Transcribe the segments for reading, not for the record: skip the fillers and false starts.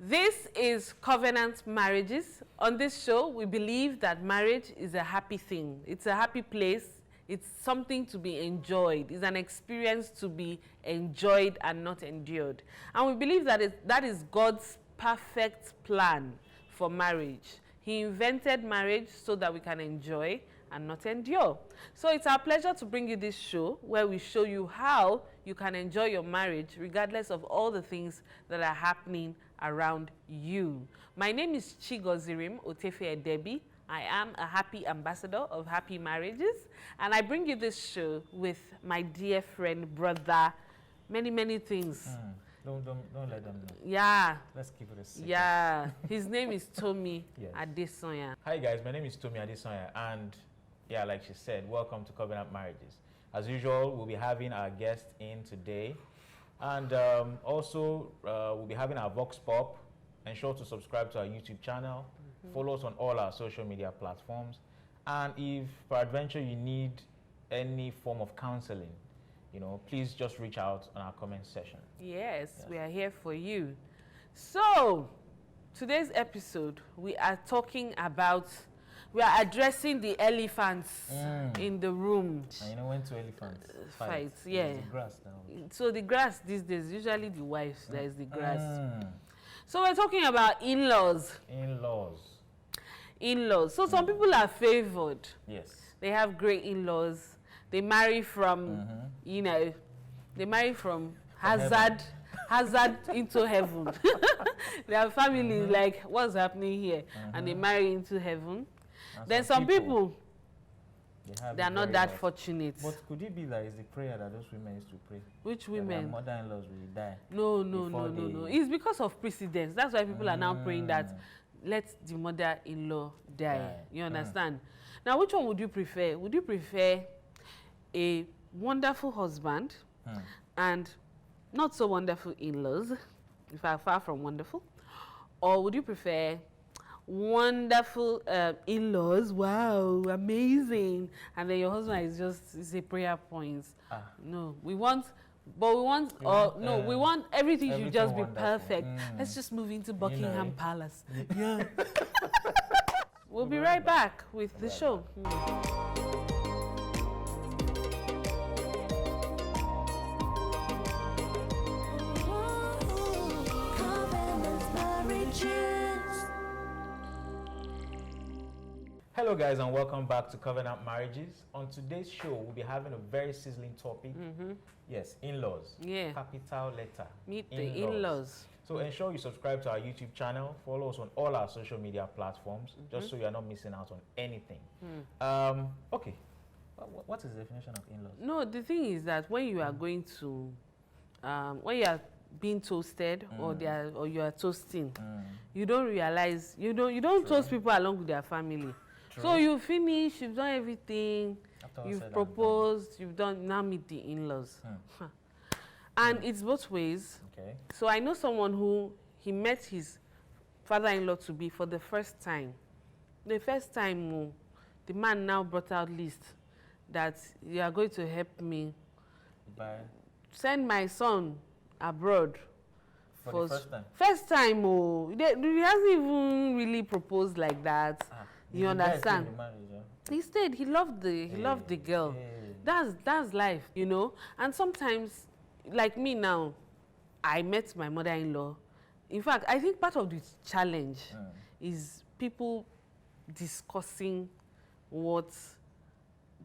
This is Covenant Marriages. On this show, we believe that marriage is a happy thing. It's a happy place. It's something to be enjoyed. It's an experience to be enjoyed and not endured. And we believe that that is God's perfect plan for marriage. He invented marriage so that we can enjoy and not endure. So it's our pleasure to bring you this show where we show you how you can enjoy your marriage regardless of all the things that are happening around you. My name is Chigozirim Otefe Edebi. I am a happy ambassador of happy marriages, and I bring you this show with my dear friend, brother, many things. Don't let them know. Yeah. Let's keep it a secret. Yeah. His name is Tomi Yes. Adesonya. Hi guys, my name is Tomi Adesonya, and yeah, like she said, welcome to Covenant Marriages. As usual, we'll be having our guest in today, and also we'll be having our Vox Pop. Ensure to subscribe to our YouTube channel. Follow us on all our social media platforms, and if peradventure you need any form of counseling, please just reach out on our comment section. Yes, we are here for you. So, today's episode, we are addressing the elephants in the room. And when two elephants fight, yeah. The grass now. So the grass these days, usually the wives, there is the grass. So we're talking about in-laws. In-laws. So some people are favored. Yes. They have great in-laws. They marry from, they marry from hazard into heaven. Their family is like, what's happening here? And they marry into heaven. And then some people they are not that fortunate. But could it be that it's the prayer that those women used to pray? Which women? Their mother-in-laws will die. No. It's because of precedence. That's why people are now praying that let the mother-in-law die. You understand? Now, which one would you prefer? Would you prefer a wonderful husband and not so wonderful in-laws, in fact, far from wonderful? Or would you prefer wonderful in-laws, wow, amazing, and then your husband is a prayer point? No, we want everything should just be wonderful. perfect. Let's just move into Buckingham Palace. Yeah. We'll be right back with the show. Hello guys, and welcome back to Covenant Marriages. On today's show, we'll be having a very sizzling topic. Yes, in-laws. Yeah. Capital letter. Meet the in-laws. So ensure you subscribe to our YouTube channel. Follow us on all our social media platforms, just so you are not missing out on anything. Okay. What is the definition of in-laws? No, the thing is that when you are going to, when you are being toasted or you are toasting, you don't realize, you don't toast people along with their family. True. So you finish, you've done everything, you've proposed, you've done, now meet the in-laws. And it's both ways. Okay. So I know someone who, he met his father-in-law to be for the first time. The first time, the man now brought out list that you are going to help me send my son abroad. For the first time? First time, he hasn't even really proposed like that. You understand? In marriage, yeah? He stayed. He loved the girl. That's life, And sometimes, like me now, I met my mother-in-law. In fact, I think part of the challenge is people discussing what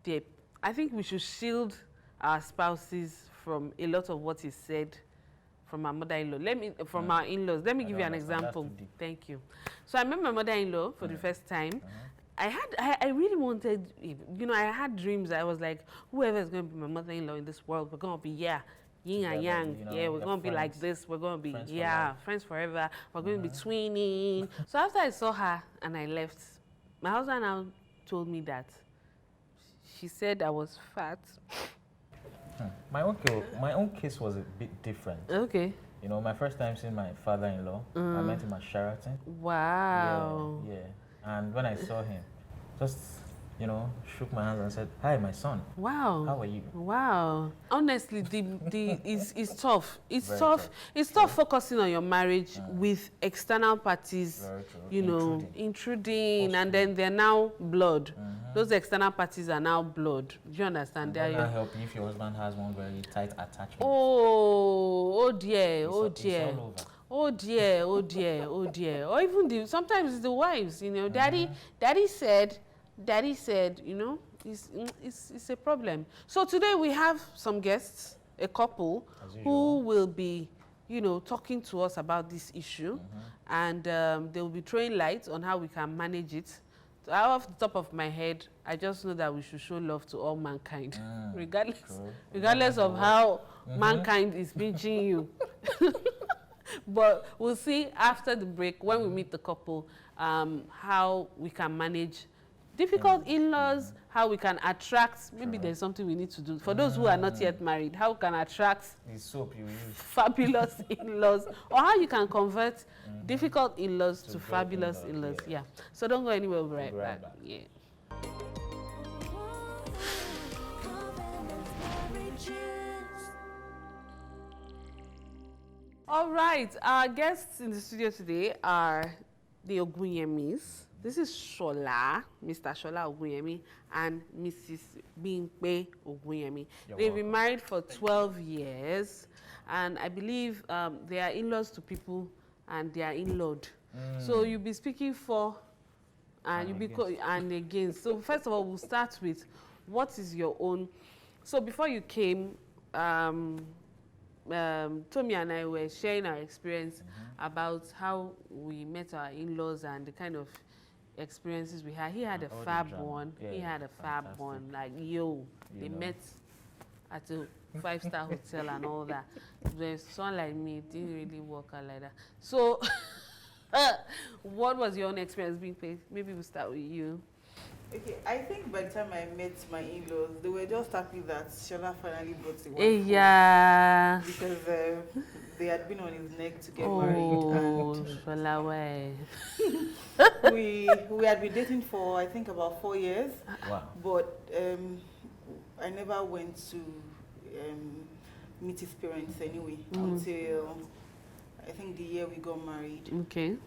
they. I think we should shield our spouses from a lot of what is said from our mother-in-law. From our in-laws. Let me give you an example. Thank you. So I met my mother-in-law for the first time. I really wanted, I had dreams. I was like, whoever is going to be my mother-in-law in this world, we're going to be, yin and yang. We're going to be like this. We're going to be, friends forever. We're going to be twinning. So after I saw her and I left, my husband now told me that she said I was fat. My own case was a bit different. Okay. My first time seeing my father-in-law, I met him at Sheraton. Wow. Yeah. And when I saw him, just you know, shook my hands and said, "Hi, my son. Wow. How are you?" Wow. Honestly, it's tough. It's Very tough. tough. It's tough focusing on your marriage with external parties, Very true. you know, intruding, and then they're now blood. Those external parties are now blood. Do you understand? It will not help if your husband has one very tight attachment. Oh dear, oh dear. It's all over. Oh dear, oh dear, oh dear. Or even sometimes it's the wives, you know, daddy said, you know, it's a problem. So today we have some guests, a couple, who will be, you know, talking to us about this issue, and they will be throwing light on how we can manage it. So off the top of my head, I just know that we should show love to all mankind, regardless of how mankind is pinching you. But we'll see after the break, when we meet the couple, how we can manage difficult in-laws, how we can attract, maybe there's something we need to do. For those who are not yet married, how we can attract the soap you use. Fabulous in-laws, or how you can convert difficult in-laws to fabulous in-laws. Yeah. So don't go anywhere, we'll be right back. Yeah. All right, our guests in the studio today are the Ogunyemis. This is Shola, Mr. Shola Ogunyemi, and Mrs. Bimpe Ogunyemi. They've been married for 12 years, and I believe they are in-laws to people, and they are in-lawed. So you'll be speaking for, and you'll be and against. So first of all, we'll start with what is your own. So before you came, Tommy and I were sharing our experience about how we met our in-laws and the kind of experiences we had. He had a fab one. Yeah, he had a fab one. Like, they met at a 5-star hotel and all that. There's someone like me, it didn't really work out like that. So, what was your own experience being paid? Maybe we'll start with you. Okay, I think by the time I met my in-laws, they were just happy that Shola finally bought the wife. Yeah. Because they had been on his neck to get married. And Shola, way. we had been dating for, I think, about 4 years. Wow. But I never went to meet his parents anyway until, I think, the year we got married. Okay.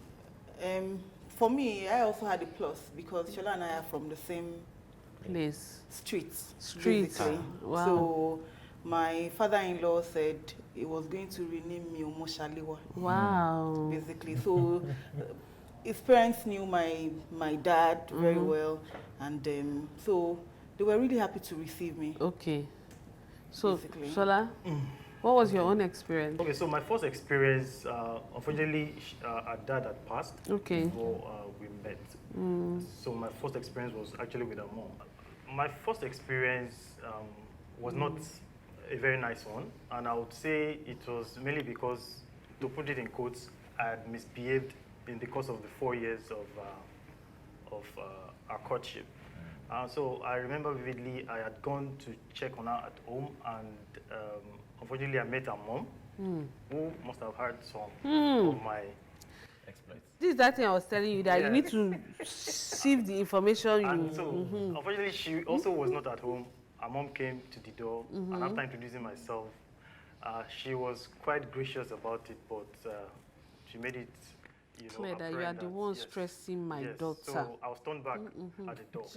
For me, I also had a plus because Shola and I are from the same place. Streets. Wow. So my father-in-law said he was going to rename me Omoshaliwa. Wow. Basically. So his parents knew my dad very well, and so they were really happy to receive me. Okay. So, Shola, what was your own experience? Okay, so my first experience, unfortunately, our dad had passed before we met. So my first experience was actually with our mom. My first experience was not a very nice one, and I would say it was mainly because, to put it in quotes, I had misbehaved in the course of the 4 years of our courtship. So I remember vividly, I had gone to check on her at home, and unfortunately, I met her mom, who must have heard some of my exploits. This is that thing I was telling you, that you need to sieve the information. And so, unfortunately, she also was not at home. Her mom came to the door, and after introducing myself, she was quite gracious about it, but she made it clear that you are the one stressing my daughter. So I was turned back at the door.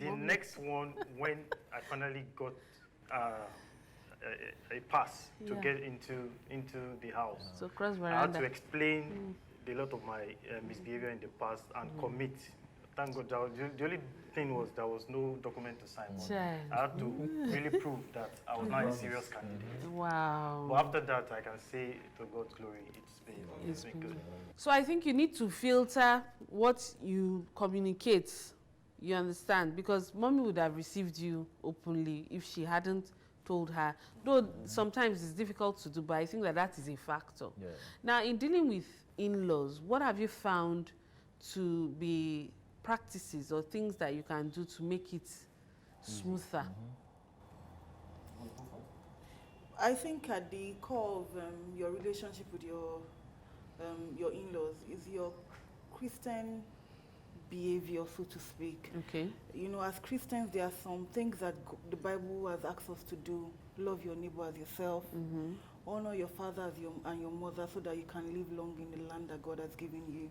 The next one, when I finally got a pass to get into the house, so cross veranda. I had to explain a lot of my misbehavior in the past and commit. Thank God, the only thing was there was no document to sign. I had to really prove that I was not a serious candidate. Wow. But after that, I can say, to God's glory, it's been good. So I think you need to filter what you communicate, you understand? Because mommy would have received you openly if she hadn't told her. Though sometimes it's difficult to do, but I think that is a factor. Yeah. Now, in dealing with in-laws, what have you found to be practices or things that you can do to make it smoother? I think at the core of your relationship with your in-laws is your Christian behavior, so to speak. Okay. You know, as Christians, there are some things that the Bible has asked us to do. Love your neighbor as yourself. Honor your father and your mother so that you can live long in the land that God has given you.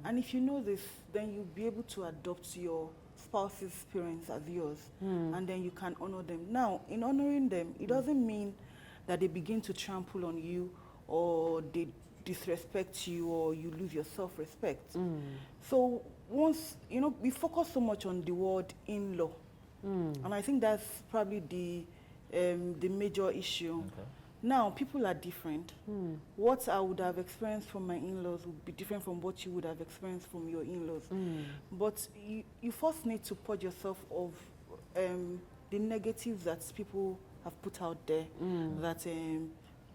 And if you know this, then you'll be able to adopt your spouse's parents as yours. And then you can honor them. Now, in honoring them, it doesn't mean that they begin to trample on you or they disrespect you or you lose your self-respect. So once, you know, we focus so much on the word in-law. And I think that's probably the major issue. Okay. Now, people are different. What I would have experienced from my in-laws would be different from what you would have experienced from your in-laws. But you first need to purge yourself of the negatives that people have put out there. That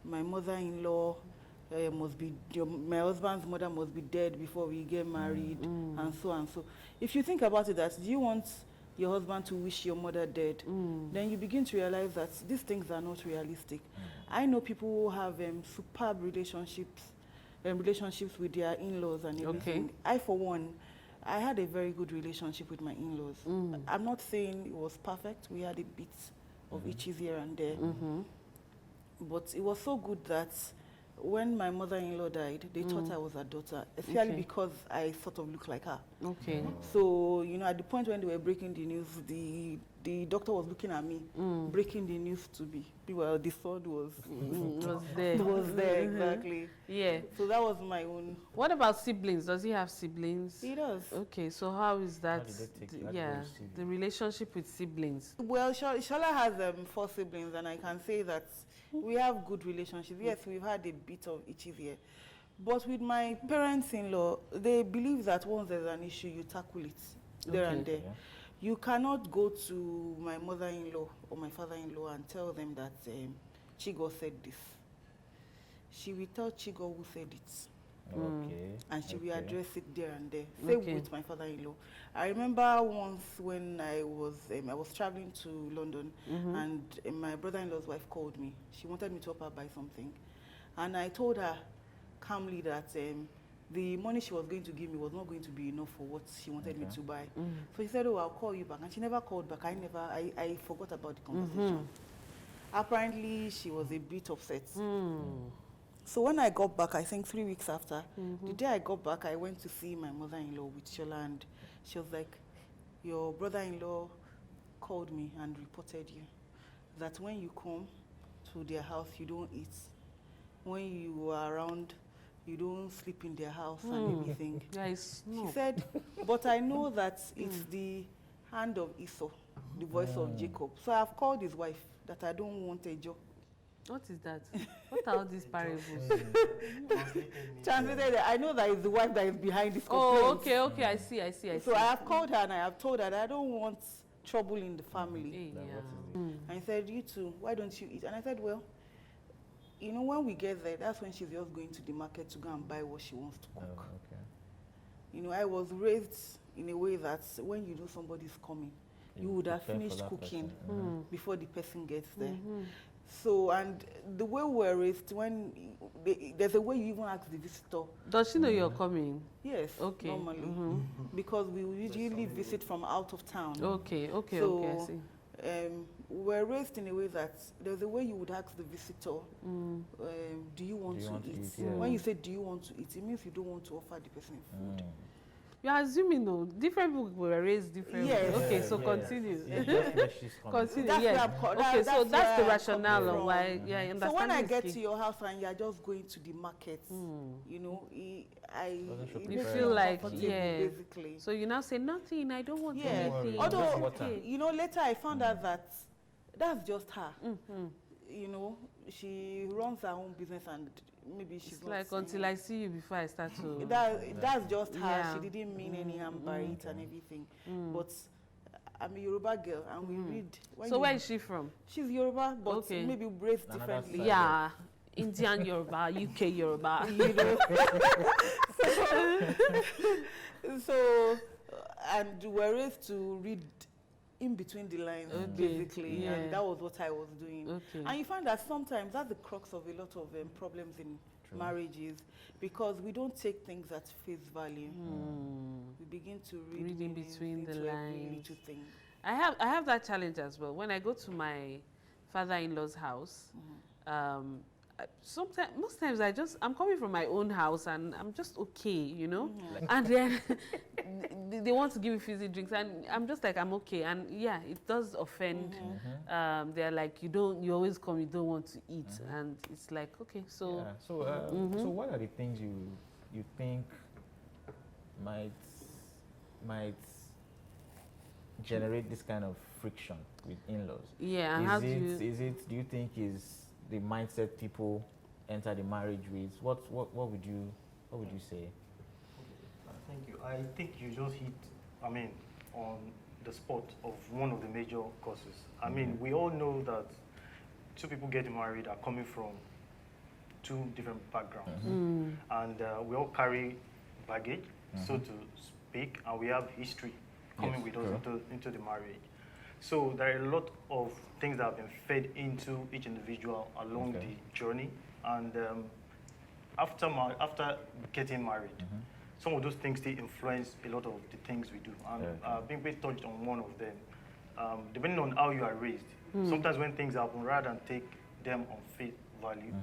my mother-in-law must be, my husband's mother must be dead before we get married, and so and so. If you think about it, that do you want your husband to wish your mother dead, then you begin to realize that these things are not realistic. I know people who have superb relationships with their in-laws and everything. Okay. I, for one, I had a very good relationship with my in-laws. I'm not saying it was perfect. We had a bit of itches here and there. But it was so good that when my mother-in-law died, they thought I was her daughter, especially because I sort of look like her. Okay. So, you know, at the point when they were breaking the news, the doctor was looking at me, breaking the news to me. Well, the sword was, was there. it was there, exactly. Yeah. So that was my own. What about siblings? Does he have siblings? He does. Okay, so how is that? did they take you? How did Yeah, they receive you? the relationship with siblings. Well, Shola has 4 siblings, and I can say that we have good relationships. Yes, we've had a bit of itches here. But with my parents-in-law, they believe that once there's an issue, you tackle it there and there. Yeah. You cannot go to my mother-in-law or my father-in-law and tell them that Chigo said this. She will tell Chigo who said it. Okay. And she will address it there and there. Same with my father-in-law. I remember once when I was traveling to London, and my brother-in-law's wife called me. She wanted me to help her buy something. And I told her calmly that the money she was going to give me was not going to be enough for what she wanted me to buy. So she said, oh, I'll call you back. And she never called back. I forgot about the conversation. Apparently, she was a bit upset. So when I got back, I think 3 weeks after, the day I got back, I went to see my mother-in-law with Shola, and she was like, your brother-in-law called me and reported you that when you come to their house, you don't eat. When you are around, you don't sleep in their house and everything. Yes. She said, but I know that it's the hand of Esau, the voice of Jacob. So I've called his wife that I don't want a job. What is that? What are all these parables? Translated, I know that it's the wife that is behind this complaint. Oh, okay, I see. So I have called her and I have told her that I don't want trouble in the family. Hey, Then yeah. what is it? And he said, you too, why don't you eat? And I said, well, you know, when we get there, that's when she's just going to the market to go and buy what she wants to cook. Oh, okay. You know, I was raised in a way that when you know somebody's coming, you would have prepare for finished that cooking person. before the person gets there. So, and the way we were raised, when there's a way you even ask the visitor. Does she know you're coming? Yes, Okay. normally. Because we usually visit from out of town. Okay, I So, see. we were raised in a way that there's a way you would ask the visitor, do you want to eat? Yeah. When you say, do you want to eat, it means you don't want to offer the person food. You're assuming, no, different people were raised different. Yes. Okay, so continue. Continue, That's yes. where I'm co- Okay, so that's where the I'm rationale coming of from. why, yeah, I understand. So when I this get key. to your house and you're just going to the market, you know, it You You makes feel me like, uncomfortable, yeah. basically. So you now say nothing, I don't want Yeah. anything. Just Although, water. you know, later I found out that that's just her. You know, she runs her own business and maybe she's It's not like saying until I see you before I start to. that's just her. Yeah. She didn't mean any harm by it and everything. But I'm a Yoruba girl and we read. So where is she from? She's Yoruba, but Okay. maybe raised Another differently. side. Yeah, Indian Yoruba, UK Yoruba. You know. So and we're raised to read in between the lines, basically, yeah. and that was what I was doing. Okay. And you find that sometimes that's the crux of a lot of problems in marriages, because we don't take things at face value. We begin to read in between the lines. Thing. I have that challenge as well. When I go to my father-in-law's house, most times I'm coming from my own house and I'm just okay, you know. And then they want to give me fizzy drinks and I'm just like, I'm okay. And yeah, it does offend. They're like, you always come, you don't want to eat, and it's like, okay, so. Yeah. So what are the things you think might generate this kind of friction with in-laws? Yeah, and do you think is the mindset people enter the marriage with? What would you say? Thank you. I think you just hit, on the spot of one of the major causes. We all know that two people getting married are coming from two different backgrounds, and we all carry baggage, so to speak, and we have history coming with us into the marriage. So there are a lot of things that have been fed into each individual along the journey, and after getting married, some of those things still influence a lot of the things we do. And Bimpe touched on one of them. Depending on how you are raised, sometimes when things happen, rather than take them on face value,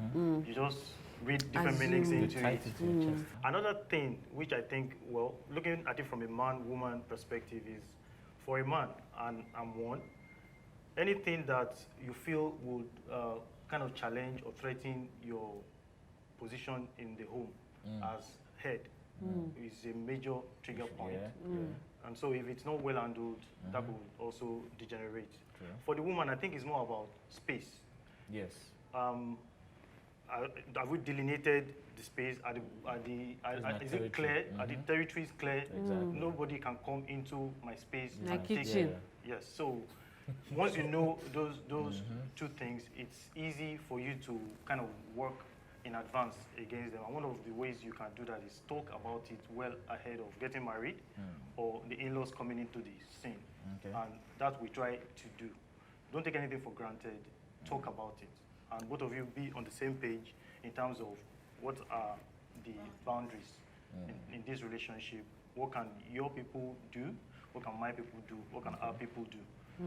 you just read different meanings into it. Another thing which I think, looking at it from a man-woman perspective, is for a man, and I'm one, anything that you feel would kind of challenge or threaten your position in the home as head is a major trigger point. And so if it's not well handled, that will also degenerate. For the woman, I think it's more about space. Yes. Have we delineated the space? Is it clear? Are the territories clear? Exactly. Nobody can come into my space. My kitchen. Yes. So once you know those two things, it's easy for you to kind of work in advance against them. And one of the ways you can do that is talk about it well ahead of getting married or the in-laws coming into the scene. And that we try to do. Don't take anything for granted. Talk about it. And both of you be on the same page in terms of what are the boundaries in this relationship. What can your people do? What can my people do? What can our people do?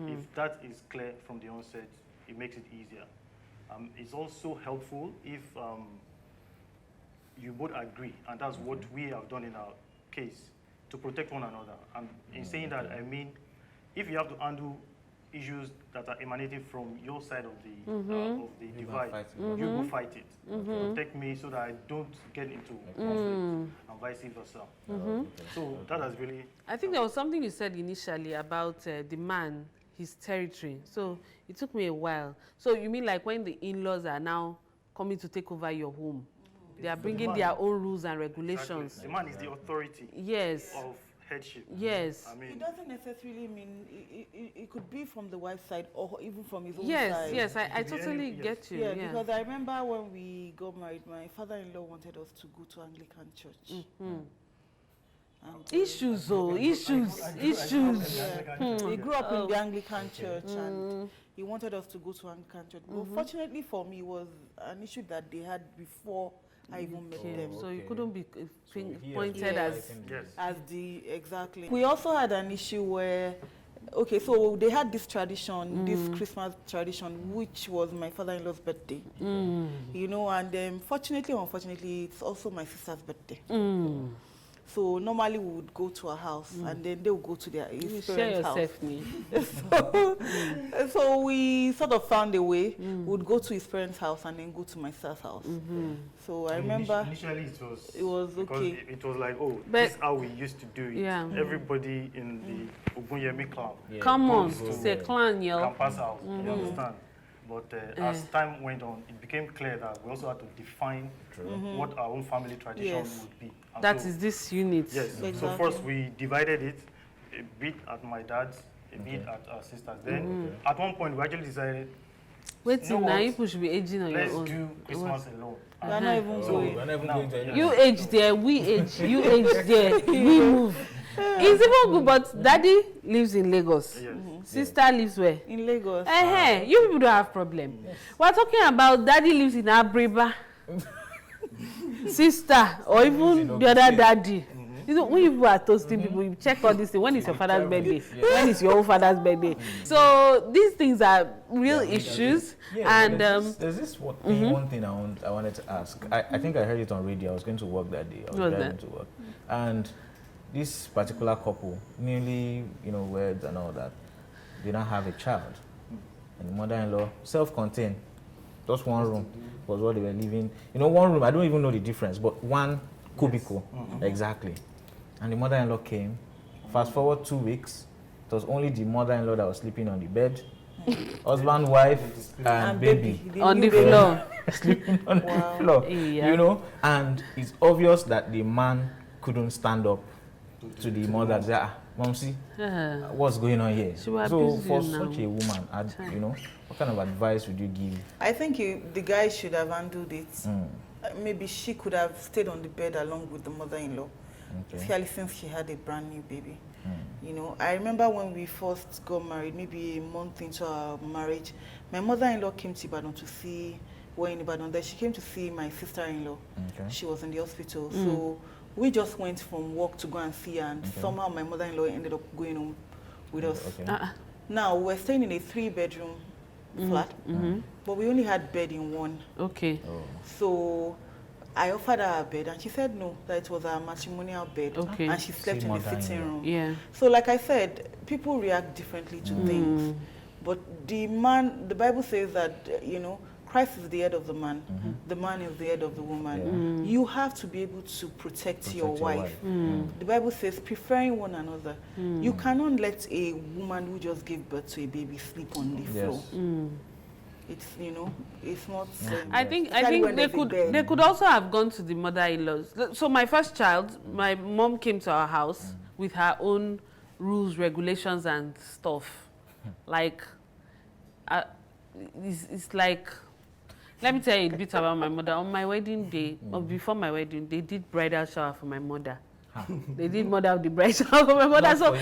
If that is clear from the onset, it makes it easier. It's also helpful if you both agree, and that's what we have done in our case, to protect one another. And in saying that, I mean, if you have to handle issues that are emanating from your side of the divide, you go fight it. Protect me so that I don't get into conflict, and vice versa. So that has really... I think there was something you said initially about the man, his territory. So it took me a while. So you mean like when the in-laws are now coming to take over your home, they are bringing their own rules and regulations. Exactly. The man is the authority of headship. Yes. I mean, it doesn't necessarily mean it could be from the wife's side or even from his own side. Yes, I totally get you. Yeah, because I remember when we got married, my father-in-law wanted us to go to Anglican church. Issues. He grew up in the Anglican church and he wanted us to go to Anglican church. But fortunately for me, it was an issue that they had before I even met them. So you couldn't be pointed as the exactly. We also had an issue where, so they had this tradition, this Christmas tradition, which was my father-in-law's birthday. You know, and fortunately or unfortunately, it's also my sister's birthday. So normally we would go to a house and then they would go to their parents' house. So we sort of found a way. We would go to his parents' house and then go to my sister's house. So I remember initially it was okay. It was like, this is how we used to do it. Everybody in the Ogunyemi clan. Come on, it's a clan, yo. Campus house, you understand? But as time went on, it became clear that we also had to define what our own family tradition would be. And that is this unit. Yes. Exactly. So first we divided it, a bit at my dad's, a bit at our sister's. Then at one point we actually decided, wait till now people should be aging on your own. Let's do Christmas alone. We're not even going. You age there, we age. You age there, we move. It's even good, but daddy lives in Lagos. Sister lives where? In Lagos. You people don't have problem. We're talking about daddy lives in Abriba. sister, or even the other daddy. You know, when you are toasting people, you check all these things. When is your father's birthday? When is your own father's birthday? So these things are real issues. And there's this one thing I wanted to ask. I think I heard it on radio. I was going to work that day. I was driving to work, and this particular couple, newly weds and all that, did not have a child, and the mother-in-law, self-contained, just one room was what they were living. One room. I don't even know the difference, but one cubicle exactly. And the mother-in-law came. Fast forward 2 weeks, it was only the mother-in-law that was sleeping on the bed. Husband, wife, and baby on the floor. Sleeping on the floor. Yeah. And it's obvious that the man couldn't stand up to the mother and say, Momsi, what's going on here? So for such a woman, what kind of advice would you give? I think the guy should have handled it. Maybe she could have stayed on the bed along with the mother-in-law, especially since she had a brand new baby. I remember when we first got married, maybe a month into our marriage, my mother-in-law came to Ibadan to see, in Ibadan, then she came to see my sister-in-law. She was in the hospital. So we just went from work to go and see her, and somehow my mother-in-law ended up going home with us. Now, we're staying in a 3-bedroom flat, but we only had bed in one. So I offered her a bed, and she said no, that it was a matrimonial bed, and she slept in the sitting room. So like I said, people react differently to things, but the Bible says that, Christ is the head of the man, the man is the head of the woman. You have to be able to protect your wife. The Bible says preferring one another. You cannot let a woman who just gave birth to a baby sleep on the floor. It's it's not. I think they could also have gone to the mother-in-laws. So my first child, my mom came to our house with her own rules, regulations, and stuff. Like, it's like. Let me tell you a bit about my mother. On my wedding day, or before my wedding, they did bridal shower for my mother. They did mother of the bride shower for my mother. So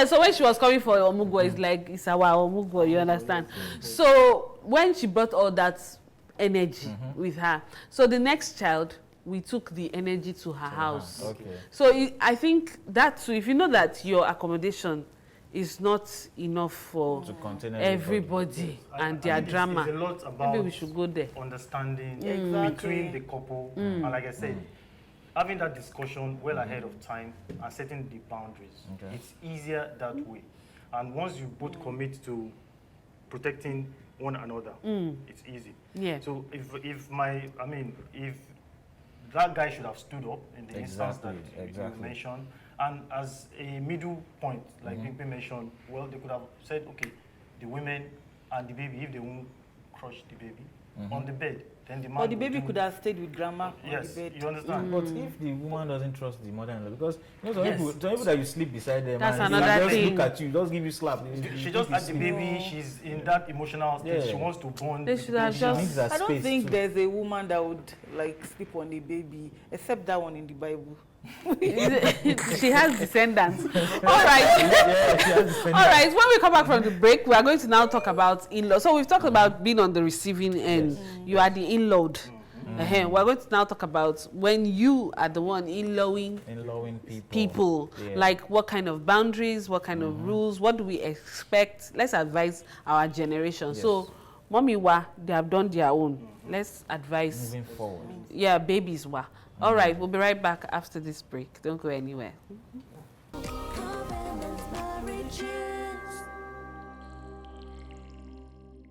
so when she was coming for Omugwo, it's like, it's our Omugwo, you understand? So when she brought all that energy with her, so the next child, we took the energy to her house. So I think that too, if you know that your accommodation is not enough for everybody and their drama, it's a lot about maybe we should go there. Understanding between the couple, and like I said, having that discussion well ahead of time and setting the boundaries. It's easier that way, and once you both commit to protecting one another, it's easy. So if that guy should have stood up in the instance that you mentioned. And as a middle point, like Bimpe mentioned, well, they could have said, okay, the women and the baby, if they won't crush the baby on the bed, then the man. But the baby could have stayed with grandma on the bed. You understand? But if the woman doesn't trust the mother-in-law, because some people that you sleep beside them, that's and another they thing. just look at you, just give you slap. She just had the baby. She's in that emotional state. She wants to bond. They should have just. I don't think there's a woman that would sleep on the baby, except that one in the Bible. She has descendants. All right. All right. When we come back from the break, we are going to now talk about in-law. So we've talked about being on the receiving end. You are the in-lawed. We're going to now talk about when you are the one in-lawing people. Like what kind of boundaries, what kind of rules, what do we expect? Let's advise our generation. So, mommy they have done their own. Let's advise. Moving forward. Yeah, babies All right, we'll be right back after this break. Don't go anywhere.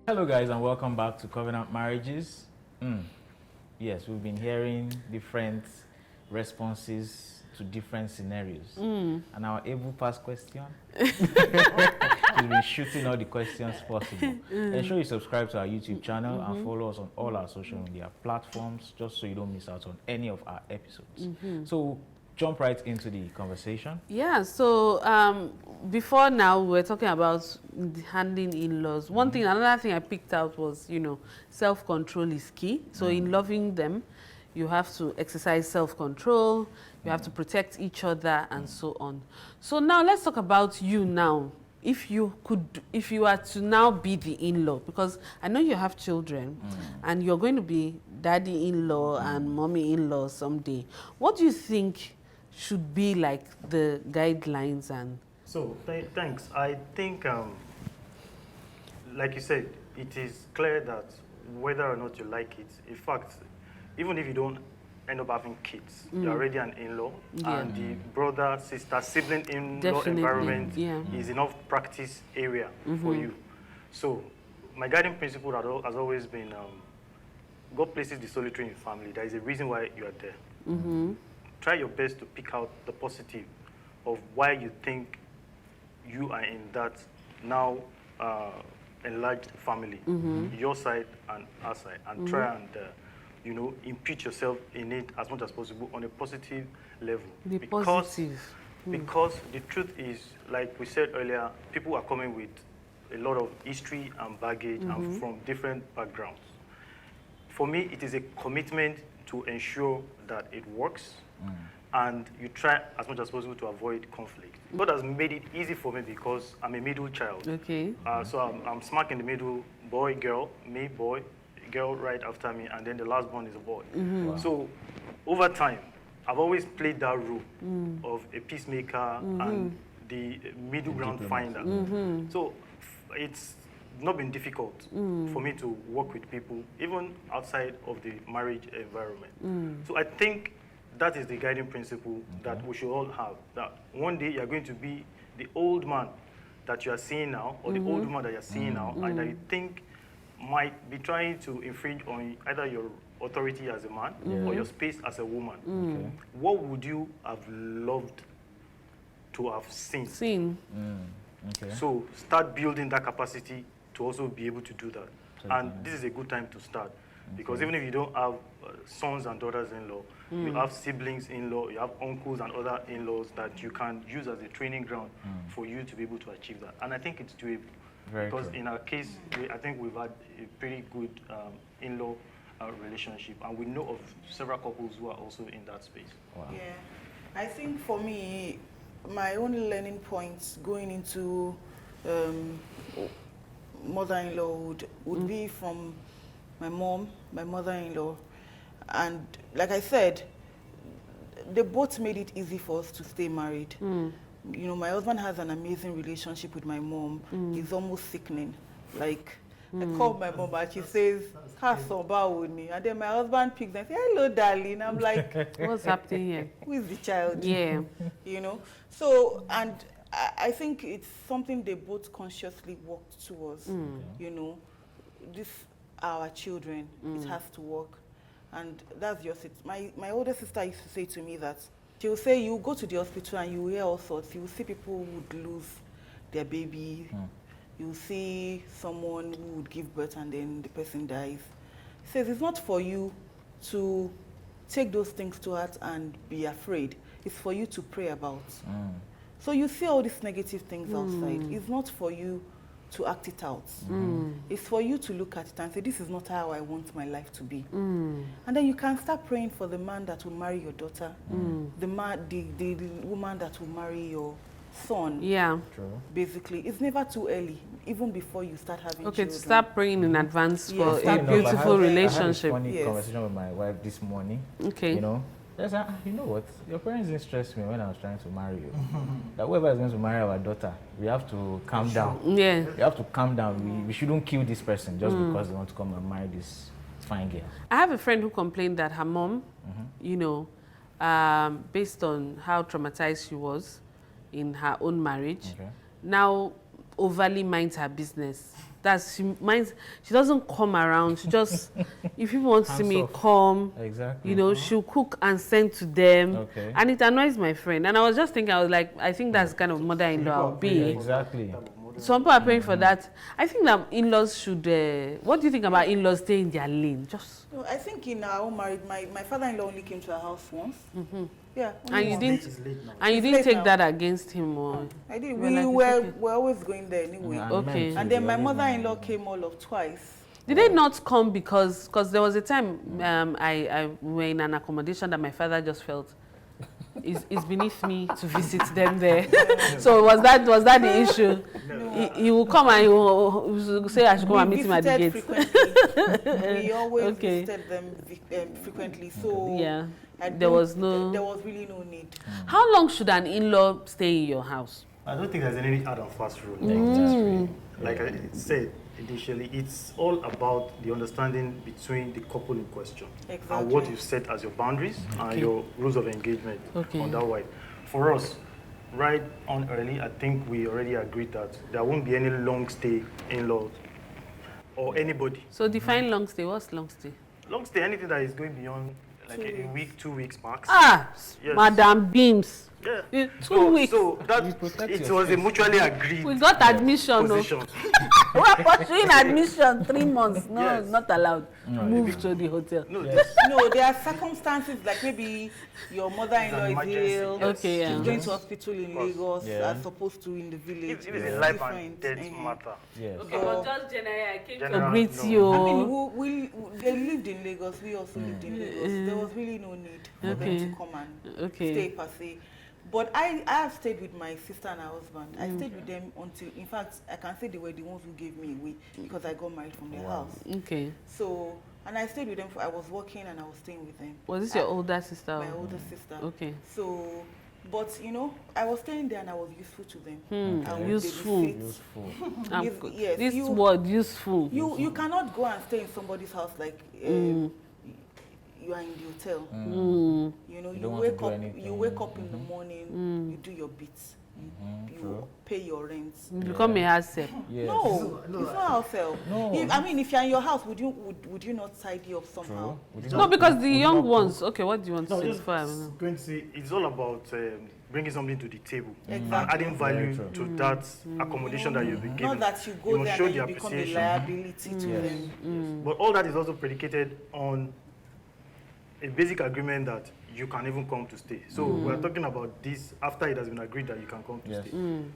Hello guys, and welcome back to Covenant Marriages. Yes, we've been hearing different responses to different scenarios. And our able pass question, we've been shooting all the questions possible. Ensure you subscribe to our YouTube channel and follow us on all our social media platforms, just so you don't miss out on any of our episodes. So jump right into the conversation. Yeah, so before now, we were talking about handling in-laws. Another thing I picked out was, self-control is key. So in loving them, you have to exercise self-control, you have to protect each other, and so on. So now let's talk about you now. if you are to now be the in-law, because I know you have children and you're going to be daddy-in-law and mommy-in-law someday, what do you think should be like the guidelines? And so thanks. I think, like you said, it is clear that whether or not you like it, in fact, even if you don't end up having kids, you're already an in-law, and the brother, sister, sibling in-law environment is enough practice area for you. So my guiding principle has always been, God places the solitary in family. There is a reason why you are there. Try your best to pick out the positive of why you think you are in that now enlarged family, your side and our side, and try and you know, impute yourself in it as much as possible on a positive level. Because the truth is, like we said earlier, people are coming with a lot of history and baggage and from different backgrounds. For me, it is a commitment to ensure that it works and you try as much as possible to avoid conflict. God has made it easy for me because I'm a middle child. Okay. So I'm smack in the middle, boy, girl, me, boy, girl right after me, and then the last born is a boy. Wow. So over time, I've always played that role of a peacemaker and the middle ground finder. So it's not been difficult for me to work with people, even outside of the marriage environment. So I think that is the guiding principle that we should all have, that one day you're going to be the old man that you are seeing now, or the old woman that you're seeing now, and that you think might be trying to infringe on either your authority as a man or your space as a woman. What would you have loved to have seen? So start building that capacity to also be able to do that. And this is a good time to start. Because even if you don't have sons and daughters-in-law, you have siblings-in-law, you have uncles and other in-laws that you can use as a training ground for you to be able to achieve that. And I think it's doable. Because in our case, I think we've had a pretty good in-law relationship, and we know of several couples who are also in that space. Wow. Yeah, I think for me, my only learning points going into mother-in-law would be from my mom, my mother-in-law, and like I said, they both made it easy for us to stay married. You know, my husband has an amazing relationship with my mom. It's almost sickening. Like, I call my mom and she says, and then my husband picks and says, hello, darling. I'm like, what's happening here? Who is the child? Yeah. You know? So, and I think it's something they both consciously worked towards. You know, this are our children. It has to work. And that's just it. My older sister used to say to me that, she will say, you go to the hospital and you hear all sorts. You will see people who would lose their baby. You will see someone who would give birth and then the person dies. He says, it's not for you to take those things to heart and be afraid. It's for you to pray about. So you see all these negative things outside. It's not for you to act it out. It's for you to look at it and say, this is not how I want my life to be. And then you can start praying for the man that will marry your daughter, the woman that will marry your son. Yeah. True. Basically, it's never too early, even before you start having children. To start praying in advance for a beautiful relationship. I had a funny conversation with my wife this morning. You know, you know what? Your parents didn't stress me when I was trying to marry you. That whoever is going to marry our daughter, we have to calm down. Yeah. We have to calm down. We shouldn't kill this person just because they want to come and marry this fine girl. I have a friend who complained that her mom, you know, based on how traumatized she was in her own marriage, now overly minds her business. She doesn't come around. She just, if people want to see me, come. Exactly. You know, she'll cook and send to them. And it annoys my friend. And I was just thinking, I was like, I think that's the kind of mother-in-law I'll be. Exactly. Some people are praying for that. I think that in-laws should, what do you think about in-laws staying in their lane? Just. No, I think in our own marriage, my father-in-law only came to our house once. Yeah. And you didn't take that against him, or? I did. We're always going there anyway. Okay. And then my mother-in-law came all of twice. Did they not come because there was a time we were in an accommodation that my father just felt it's beneath me to visit them there. So was that the issue? No. He will come and he will say I should come and meet him at the gate. We always visited them frequently, so yeah, there was really no need. How long should an in-law stay in your house? I don't think there's any hard and fast rule. Like I said initially, it's all about the understanding between the couple in question and what you've set as your boundaries and your rules of engagement on that way. For us, right on early, I think we already agreed that there won't be any long stay in-laws or anybody. So define long stay. What's long stay? Long stay, anything that is going beyond like a week, 2 weeks max. Ah, yes. Madam Beams. Yeah. 2 weeks. So that it was a mutually agreed. We got admission. Position. We are pursuing admission 3 months. No, not allowed. Move to the hotel. No, no, there are circumstances like maybe your mother-in-law is ill. Okay, she's going to hospital in Lagos as opposed to in the village. It is a life and death matter. Yes. Okay, but just generally, I came to greet you. I mean, they lived in Lagos. We also lived in Lagos. There was really no need for them to come and stay per se. But I have stayed with my sister and her husband. I stayed with them until, in fact, I can say they were the ones who gave me away because I got married from their house. Okay. So, and I stayed with them. I was working and I was staying with them. Was this your older sister? My older sister. Okay. So, but you know, I was staying there and I was useful to them. Useful. Yes. This word, useful. You cannot go and stay in somebody's house like you are in the hotel. You know, you wake up in the morning, you do your bits, you pay your rent. You become a house help. Yes. No, it's not house help. No. I mean, if you're in your house, would you not tidy up somehow? No, because the young ones. Okay, what do you want to say? Going to say it's all about bringing something to the table and adding value to that accommodation that you've been given. Not that you go there and you become a liability to them. But all that is also predicated on a basic agreement that you can even come to stay. So we're talking about this after it has been agreed that you can come to stay.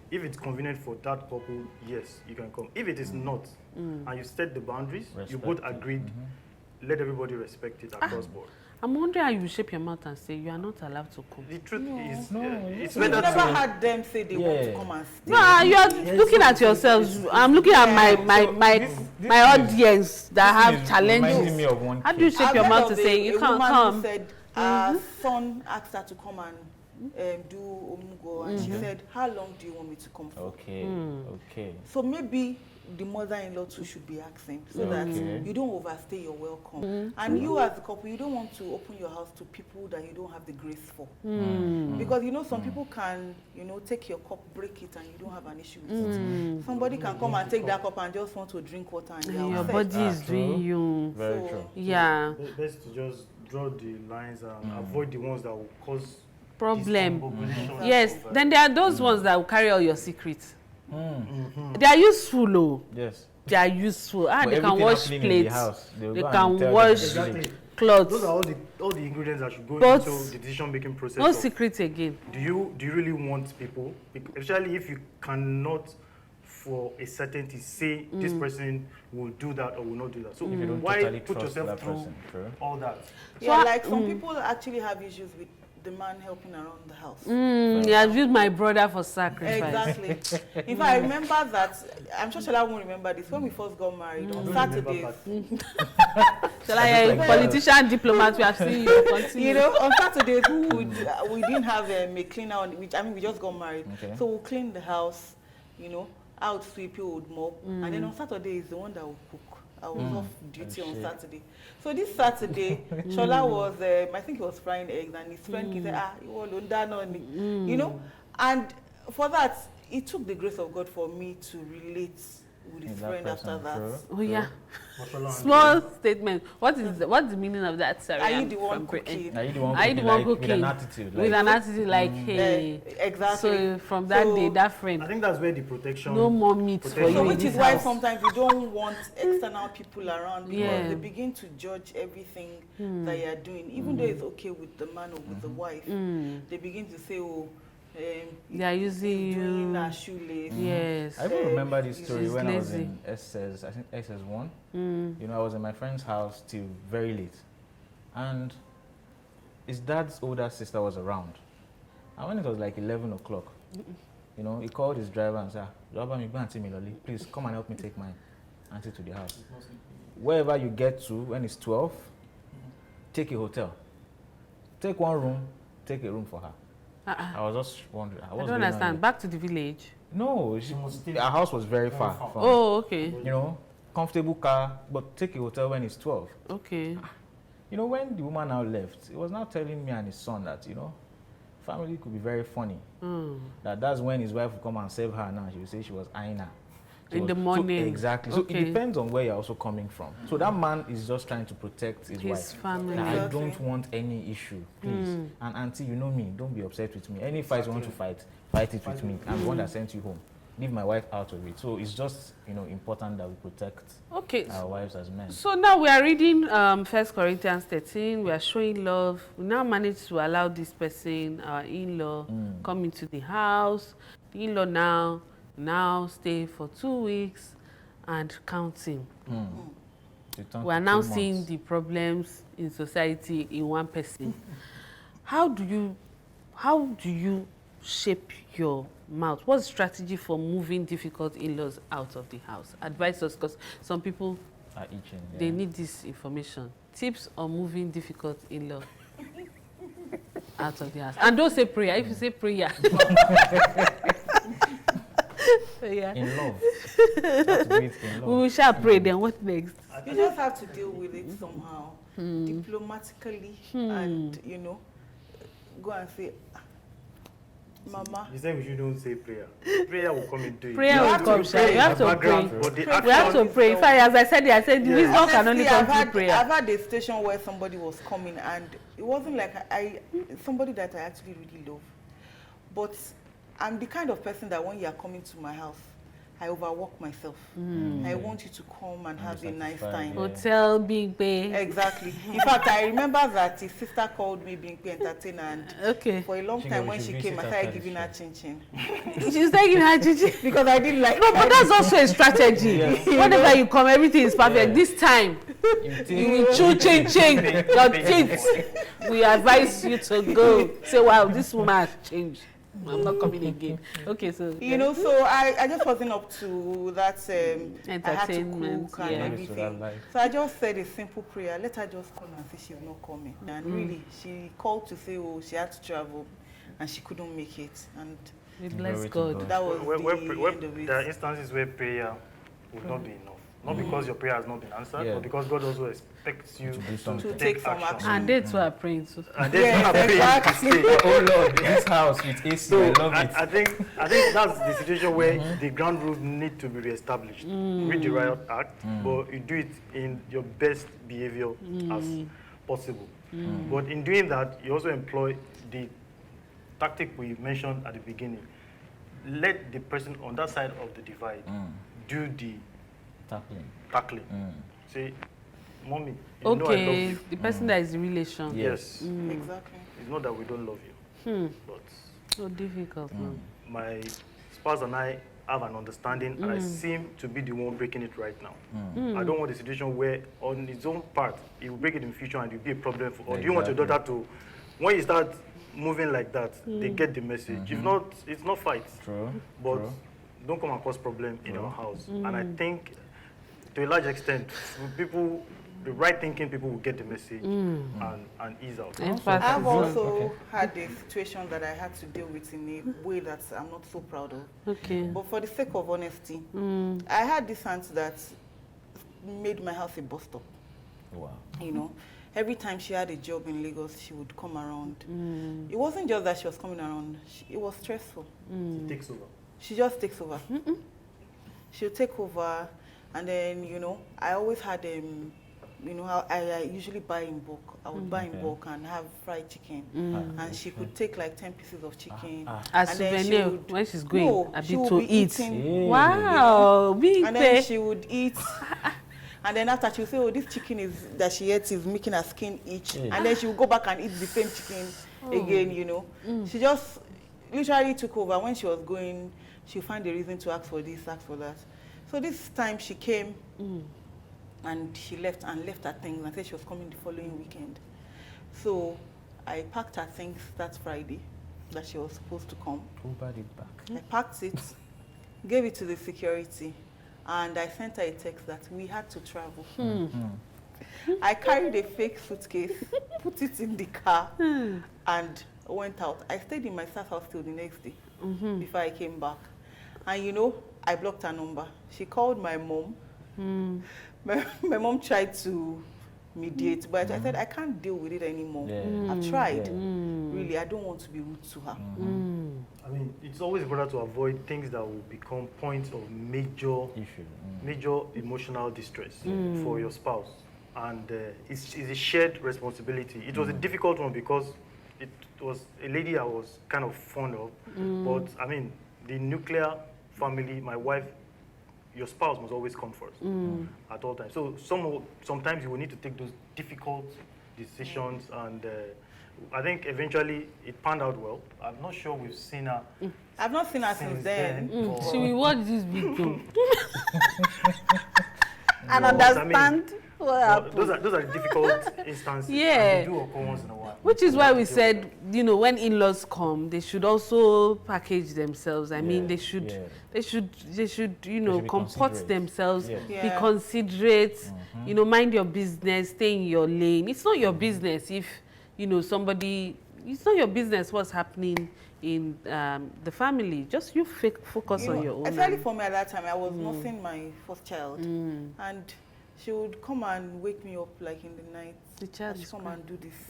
If it's convenient for that couple, yes, you can come. If it is not, and you set the boundaries, you both agreed, let everybody respect it across board. I'm wondering how you shape your mouth and say you are not allowed to come. The truth is, it's better. We've never had them say they want to come and stay. No, you are looking at yourselves. I'm looking at my audience that have challenges. How do you shape your mouth to say you can't come? Said her son asked her to come and do omugo, and she said, "How long do you want me to come for?" Okay, okay. So maybe the mother-in-law too should be asking so that you don't overstay your welcome. And you as a couple, you don't want to open your house to people that you don't have the grace for. Because you know some people can, you know, take your cup, break it, and you don't have an issue with it. Somebody can come and take that cup and just want to drink water and your body is doing you. Very true. Yeah. Best to just draw the lines and avoid the ones that will cause problem. Yes. Then there are those ones that will carry all your secrets. They are useful, oh. Yes. They are useful. But they can wash plates. They can wash clothes. Those are all the ingredients that should go into the decision-making process. No secrets again. Do you really want people, especially if you cannot, for a certainty, say this person will do that or will not do that? So why totally put yourself through all that? Yeah, so like some people actually have issues with the man helping around the house. Yeah, I've used my brother for sacrifice. Exactly. In fact, I remember that, I'm sure Shola won't remember this, when we first got married, on Saturdays. Shola, politician, diplomat, we have seen you continue. You know, on Saturdays, we didn't have a cleaner, we just got married. Okay. So we'll clean the house, you know, I would sweep, you would mop. And then on Saturday is the one that will cook. I was off duty on Saturday. So this Saturday, Shola was, I think he was frying eggs, and his friend said, you know, and for that, it took the grace of God for me to relate with his friend after that. Oh yeah. Small statement. What's the meaning of that? Sorry, are you the one cooking? Are you the one cooking? With an attitude. With an attitude like, hey. Exactly. So from that day, that friend. I think that's where the protection. No more meat for you. So which is why sometimes you don't want external people around because they begin to judge everything that you are doing, even though it's okay with the man or with the wife. They begin to say, oh. They are using doing a shoelace. Yes. I even remember this story when I was in SS, I think SS1. You know, I was in my friend's house till very late. And his dad's older sister was around. And when it was like 11 o'clock, you know, he called his driver and said, driver, me go and see me, Lolly. Please come and help me take my auntie to the house. Wherever you get to, when it's 12, take a hotel. Take one room, take a room for her. I was just wondering. I don't understand. Back to the village? No, our house was very far from. Oh, okay. You know, comfortable car, but take a hotel when it's 12. Okay. You know, when the woman now left, he was now telling me and his son that, you know, family could be very funny. That's when his wife would come and save her now. She would say she was eyeing her. In the morning. So, exactly. So it depends on where you're also coming from. So that man is just trying to protect his wife. Family. I don't want any issue, please. And auntie, you know me, don't be upset with me. Any fight you want to fight it with me. I'm the one that sent you home. Leave my wife out of it. So it's just, you know, important that we protect our wives as men. So now we are reading 1 Corinthians 13. We are showing love. We now managed to allow this person, our in-law, come into the house. The in-law now stay for 2 weeks and counting. We are now seeing the problems in society in one person. How do you shape your mouth? What's the strategy for moving difficult in-laws out of the house? Advise us, because some people are itching. They need this information. Tips on moving difficult in-law out of the house. And don't say prayer. If you say prayer. In love. In love. We shall pray. Then what next? You just have to deal with it somehow, diplomatically, and you know, go and say, Mama. You said we shouldn't say prayer. Prayer will come into it. Prayer will come. You have to pray. We have to pray. In fact, as I said, the wisdom can only come through prayer. I've had a situation where somebody was coming, and it wasn't like somebody that I actually really love, but I'm the kind of person that when you are coming to my house, I overwork myself. I want you to come and have a nice time. Hotel, Bimpe. Exactly. In fact, I remember that his sister called me Bimpe Entertainer, and for a long time when she came, I started giving her chin-chin. She started giving her chin-chin? Because I didn't like. No, but that's also a strategy. Whenever you come, everything is perfect. This time, you will chew chin-chin. Your teeth. We advise you to go. Say, wow, this woman has changed. I'm not coming again. Okay, so you know, so I just wasn't up to that entertainment, I had to cook and everything. So I just said a simple prayer. Let her just call and say she's not coming. And really, she called to say, oh, she had to travel and she couldn't make it. And we bless God. That was the end of it. There are instances where prayer will not be enough. Not because your prayer has not been answered, but because God also expects you to take some action. And they too are praying too. And they too are praying to stay. Oh Lord, this house with AC, so I love it. I think that's the situation where the ground rules need to be reestablished. Read the Riot Act, but you do it in your best behavior as possible. But in doing that, you also employ the tactic we mentioned at the beginning. Let the person on that side of the divide do the tackling. Say, Mommy, you know I love you. The person that is the relation. Yes. Exactly. It's not that we don't love you. But so difficult. My spouse and I have an understanding, and I seem to be the one breaking it right now. I don't want a situation where, on his own part, he will break it in the future and it will be a problem. Or do you want your daughter to, when you start moving like that, they get the message. If not, it's not fight. But don't come and cause problem in our house. And I think, to a large extent, people, the right thinking people will get the message and ease out. I've also had a situation that I had to deal with in a way that I'm not so proud of. But for the sake of honesty, I had this aunt that made my house a bus stop. Wow. You know, every time she had a job in Lagos, she would come around. It wasn't just that she was coming around. It was stressful. She takes over. She just takes over. She'll take over. And then, you know, I always had, you know, I usually buy in bulk. I would buy in bulk and have fried chicken. And she could take like 10 pieces of chicken. As souvenir when she's going to eat. Wow, big. And then she would eat. And then after she would say, oh, this chicken that she ate is making her skin itch. And then she would go back and eat the same chicken again, you know. She just literally took over. When she was going, she would find a reason to ask for this, ask for that. So this time she came and she left her things and said she was coming the following weekend. So I packed her things that Friday that she was supposed to come. Ubered it back. I packed it, gave it to the security, and I sent her a text that we had to travel. I carried a fake suitcase, put it in the car, and went out. I stayed in my staff house till the next day before I came back. And you know, I blocked her number. She called my mom. My mom tried to mediate, but I said, I can't deal with it anymore. I've tried. Really, I don't want to be rude to her. I mean, it's always better to avoid things that will become points of major emotional distress for your spouse. And it's a shared responsibility. It was a difficult one because it was a lady I was kind of fond of. But I mean, the nuclear family, my wife, your spouse must always come first at all times. So sometimes you will need to take those difficult decisions, and I think eventually it panned out well. I'm not sure we've seen her. I've not seen her since then. Should we watch this video? And understand what happened. Those are the difficult instances. Yeah. And they do occur once in a while. Which is why we said, you know, when in-laws come, they should also package themselves. I mean, they should, you know, comport themselves, be considerate, you know, mind your business, stay in your lane. It's not your business if, you know, it's not your business what's happening in the family. Just you focus on your own. Especially for me at that time, I was nursing my first child, and she would come and wake me up like in the night. The child and come and do this.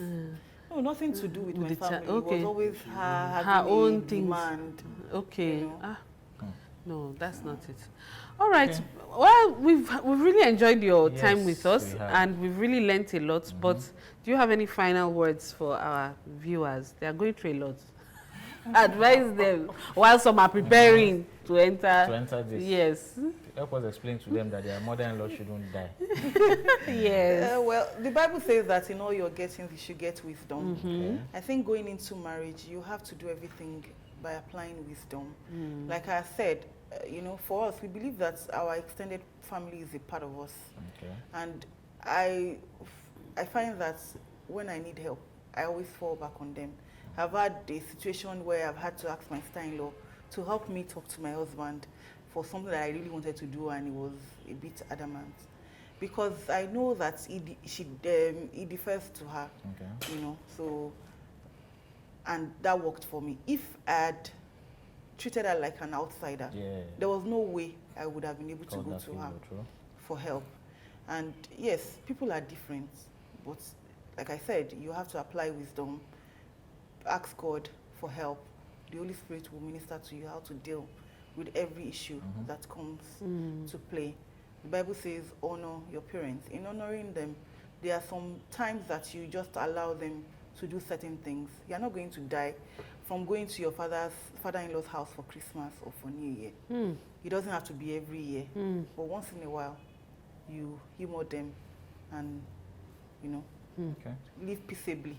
No, nothing to do with my family. Okay. It was always her own demand. Okay. You know? No, that's not it. All right. Okay. Well, we've really enjoyed your time with us, and we've really learnt a lot. But do you have any final words for our viewers? They are going through a lot. Advise them while some are preparing to enter this. Yes. Help us explain to them that their mother-in-law shouldn't die. Yes. Well, the Bible says that in all your getting, you should get wisdom. I think going into marriage, you have to do everything by applying wisdom. Like I said, you know, for us, we believe that our extended family is a part of us. And I find that when I need help, I always fall back on them. I've had a situation where I've had to ask my sister-in-law to help me talk to my husband for something that I really wanted to do, and he was a bit adamant. Because I know that he defers to her, you know, so, and that worked for me. If I had treated her like an outsider, there was no way I would have been able to go to her for help. And yes, people are different, but like I said, you have to apply wisdom, ask God for help. The Holy Spirit will minister to you how to deal with every issue that comes to play. The Bible says, honor your parents. In honoring them, there are some times that you just allow them to do certain things. You're not going to die from going to your father-in-law's house for Christmas or for New Year. It doesn't have to be every year, but once in a while, you humor them and, you know, live peaceably.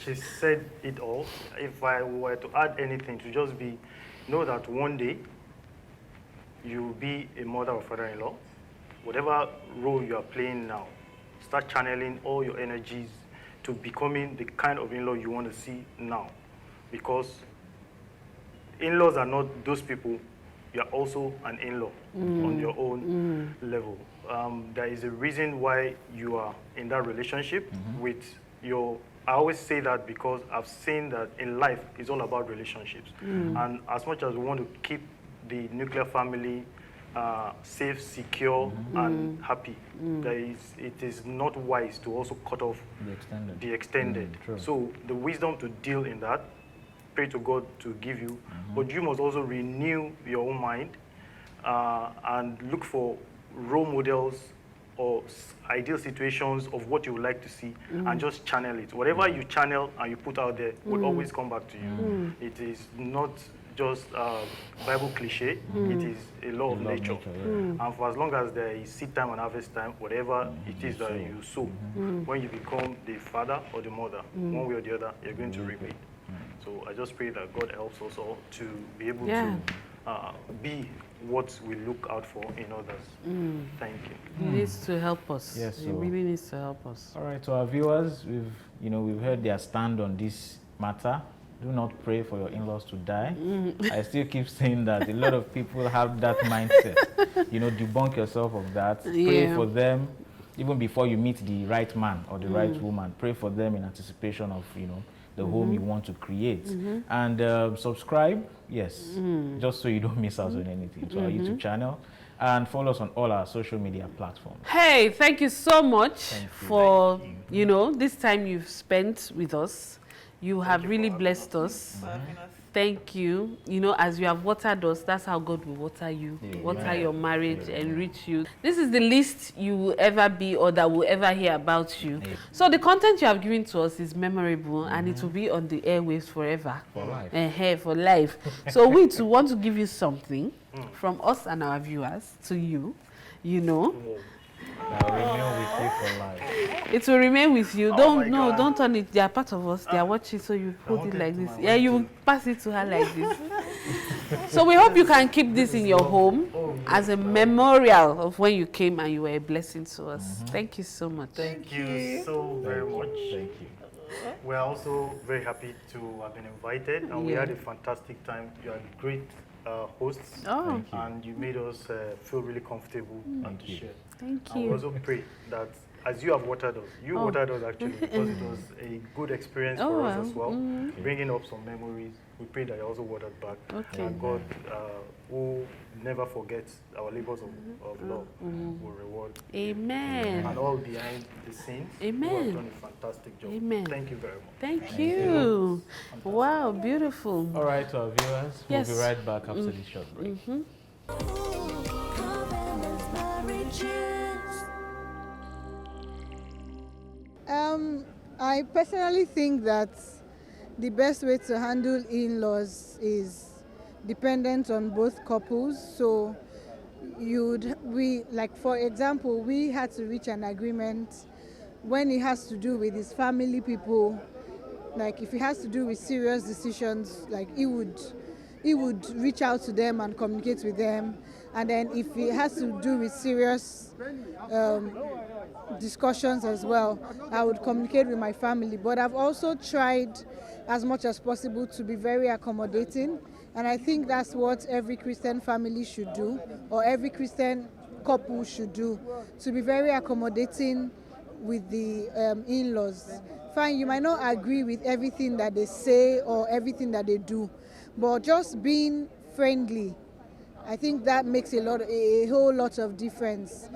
She said it all. If I were to add anything, to just be, know that one day you will be a mother or father-in-law. Whatever role you are playing now, start channeling all your energies to becoming the kind of in-law you want to see now. Because in-laws are not those people. You are also an in-law on your own level. There is a reason why you are in that relationship with your... I always say that because I've seen that in life, it's all about relationships. And as much as we want to keep the nuclear family safe, secure, and happy, it is not wise to also cut off the extended. So the wisdom to deal in that, pray to God to give you, but you must also renew your own mind and look for role models or ideal situations of what you would like to see, and just channel it. Whatever you channel and you put out there will always come back to you. It is not just Bible cliche, it is a law of nature. And for as long as there is seed time and harvest time, whatever it is that you sow, when you become the father or the mother, one way or the other, you're going to reap it. So I just pray that God helps us all to be able to be what we look out for in others. Thank you. He needs to help us. Yes, he really needs to help us. All right, to our viewers, we've heard their stand on this matter, do not pray for your in-laws to die. I still keep saying that a lot of people have that mindset. You know, debunk yourself of that. Pray for them even before you meet the right man or the right woman. Pray for them in anticipation of, you know, the home you want to create. And subscribe, just so you don't miss out on anything, to our YouTube channel. And follow us on all our social media platforms. Hey, thank you so much for, you know, this time you've spent with us. You have really blessed us. Thank you. You know, as you have watered us, that's how God will water you. Water your marriage, enrich you. This is the least you will ever be or that will ever hear about you. So the content you have given to us is memorable and it will be on the airwaves forever. For life. For life. So we too want to give you something from us and our viewers to you, you know. That will remain with you for life. It will remain with you. Don't turn it. They are part of us. They are watching, so you hold it like this. Yeah, you pass it to her like this. So we hope you can keep this in your home as a memorial of when you came and you were a blessing to us. Thank you so much. Thank you so very much. Thank you. We're also very happy to have been invited, and we had a fantastic time. You are great hosts, and you made us feel really comfortable and to share. Thank you. And we also pray that as you have watered us, you watered us actually, because it was a good experience for us as well, bringing up some memories. We pray that you also watered back, and God, who never forgets our labors of love, will reward. Amen. And all behind the scenes, Amen. you have done a fantastic job. Amen. Thank you very much. Thank you. Wow, beautiful. All right, to our viewers, we'll be right back after this short break. I personally think that the best way to handle in-laws is dependent on both couples. So for example, we had to reach an agreement when it has to do with his family people. Like if it has to do with serious decisions, like he would reach out to them and communicate with them. And then if it has to do with serious discussions as well, I would communicate with my family. But I've also tried as much as possible to be very accommodating, and I think that's what every Christian family should do, or every Christian couple should do, to be very accommodating with the in-laws. Fine, you might not agree with everything that they say or everything that they do, but just being friendly, I think that makes a whole lot of difference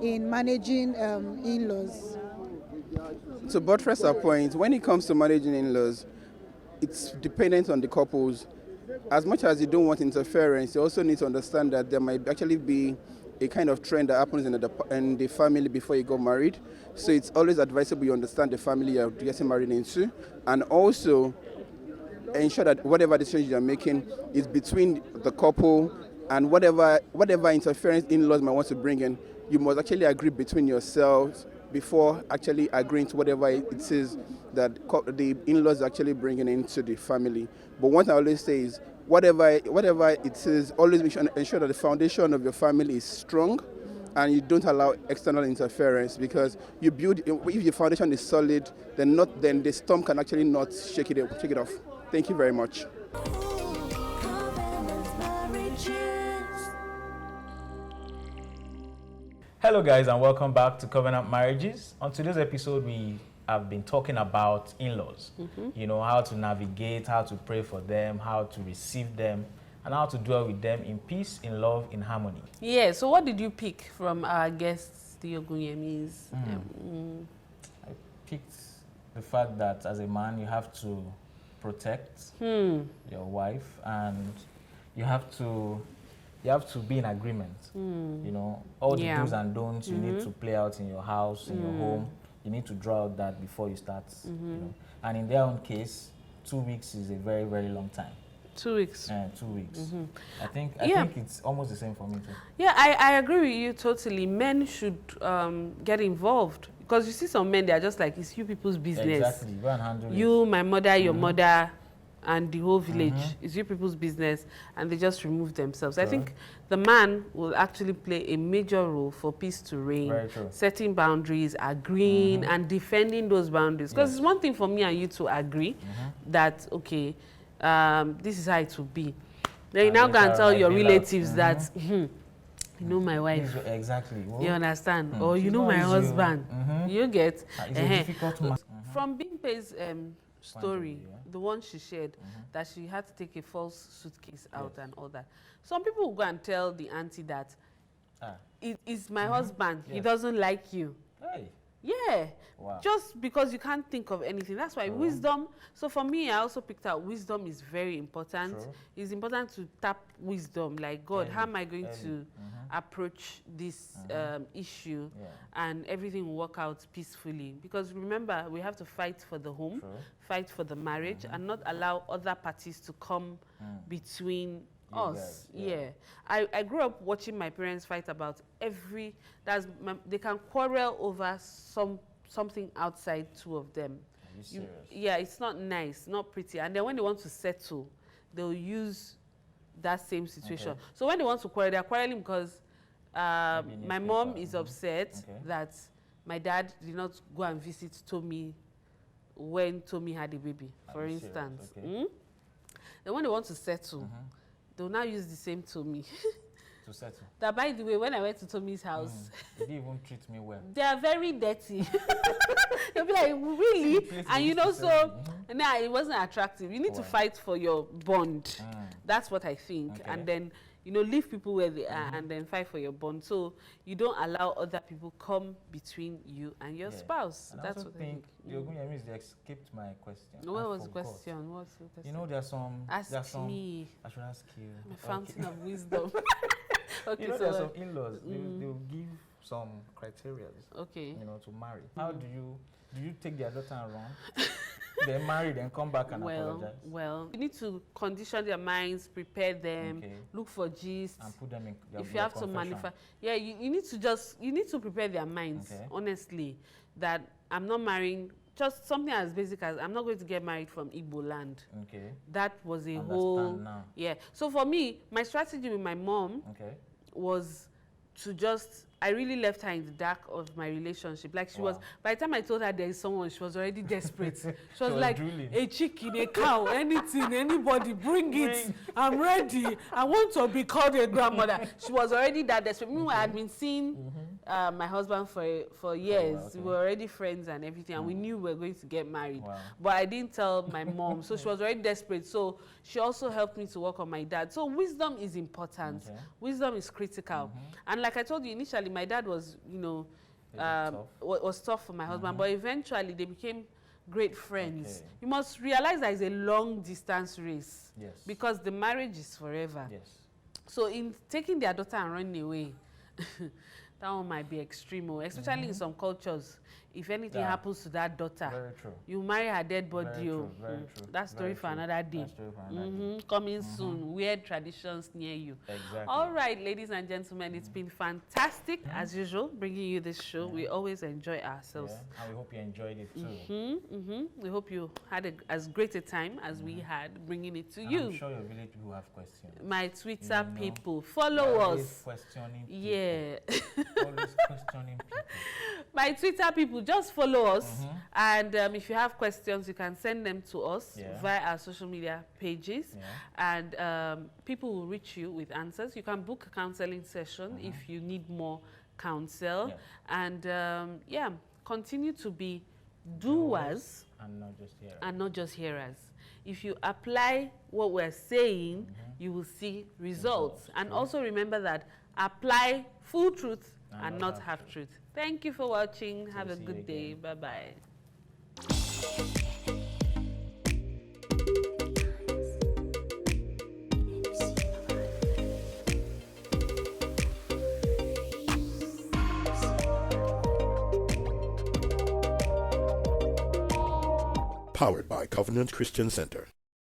in managing in-laws. To buttress our point, when it comes to managing in-laws, it's dependent on the couples. As much as you don't want interference, you also need to understand that there might actually be a kind of trend that happens in the family before you get married. So it's always advisable you understand the family you're getting married into, and also ensure that whatever decision you're making is between the couple, and whatever interference in-laws might want to bring in, you must actually agree between yourselves before actually agreeing to whatever it is that the in-laws are actually bringing into the family. But one thing I always say is, whatever it is, always ensure that the foundation of your family is strong, and you don't allow external interference, because you build, if your foundation is solid, then the storm can actually not shake it off. Thank you very much. Hello guys, and welcome back to Covenant Marriages. On today's episode, we have been talking about in-laws. You know, how to navigate, how to pray for them, how to receive them, and how to dwell with them in peace, in love, in harmony. Yeah, so what did you pick from our guests, the Ogunyemis? I picked the fact that as a man, you have to protect your wife, and you have to be in agreement. You know, all the do's and don'ts you need to play out in your house, in your home. You need to draw out that before you start. You know, and in their own case, 2 weeks is a very, very long time. 2 weeks. 2 weeks. I think it's almost the same for me too. Yeah, I agree with you totally. Men should get involved, because you see some men, they are just like, it's you people's business. Exactly. Go and handle you, my mother, your mother, and the whole village. It's you people's business, and they just remove themselves. I think the man will actually play a major role for peace to reign, setting boundaries, agreeing, and defending those boundaries. Because it's one thing for me and you to agree that, okay, this is how it will be. Then you now go and tell your relatives that, you know my wife. Exactly. Well, you understand? Or you know my husband. You get? It's a difficult From Bimpe's story, the one she shared, that she had to take a false suitcase out and all that. Some people will go and tell the auntie that it is my husband, he doesn't like you. Hey. Yeah. Wow. Just because you can't think of anything. That's why wisdom. So for me, I also picked out wisdom is very important. It's important to tap wisdom. Like, God, how am I going to approach this issue and everything will work out peacefully? Because remember, we have to fight for the home, fight for the marriage, and not allow other parties to come between us. I grew up watching my parents fight about they can quarrel over something outside two of them. Are you serious? Yeah, it's not nice, not pretty. And then when they want to settle, they'll use that same situation. So when they want to quarrel, they're quarreling because my mom is upset that my dad did not go and visit Tommy when Tommy had a baby, for instance. Then when they want to settle, they'll now use the same Tommy. To settle. That, by the way, when I went to Tommy's house, they didn't even treat me well. They are very dirty. They'll be like, really? And you know, so nah, it wasn't attractive. You need to fight for your bond. That's what I think. And then, you know, leave people where they are and then fight for your bond. So you don't allow other people come between you and your spouse. And that's I what think I think. the Ogunyemis, they escaped my question. What was the question? What's the question? You know, there are some. Ask me. I should ask you. My fountain of wisdom. You know, there are some in-laws. They will give some criteria. You know, to marry. How do you take their daughter and run? Then marry, then come back and apologize. Well, you need to condition their minds, prepare them, look for gist, and put them in. If you have to manifest, you need to prepare their minds. Honestly, that I'm not marrying. Just something as basic as I'm not going to get married from Igbo land. That was a whole now. So for me, my strategy with my mom was to just, I really left her in the dark of my relationship. Like she was, by the time I told her there is someone, she was already desperate. She was like, drooling. A chicken, a cow, anything, anybody, bring it. I'm ready. I want to be called a grandmother. She was already that desperate. Meanwhile, I had been seeing my husband for years. We were already friends and everything, and we knew we were going to get married. But I didn't tell my mom, so she was already desperate. So she also helped me to work on my dad. So wisdom is important. Wisdom is critical. And like I told you initially, my dad was, you know, was tough for my husband, but eventually they became great friends. You must realize that it's a long distance race because the marriage is forever. So in taking their daughter and running away, that one might be extreme, especially in some cultures. If anything happens to that daughter, you marry her dead body. That's story for another day. Coming soon. Weird traditions near you. All right, ladies and gentlemen, it's been fantastic as usual bringing you this show. We always enjoy ourselves. And we hope you enjoyed it too. We hope you had as great a time as we had bringing it to you. I'm sure your village people have questions. My Twitter people, follow us. Questioning people. Always questioning people. My Twitter people, just follow us. And if you have questions, you can send them to us via our social media pages. And people will reach you with answers. You can book a counseling session if you need more counsel. And continue to be doers and not just hearers. If you apply what we're saying, you will see results. And also remember that apply full truth and not half truth. Thank you for watching. Have a good day. Bye-bye. Powered by Covenant Christian Center.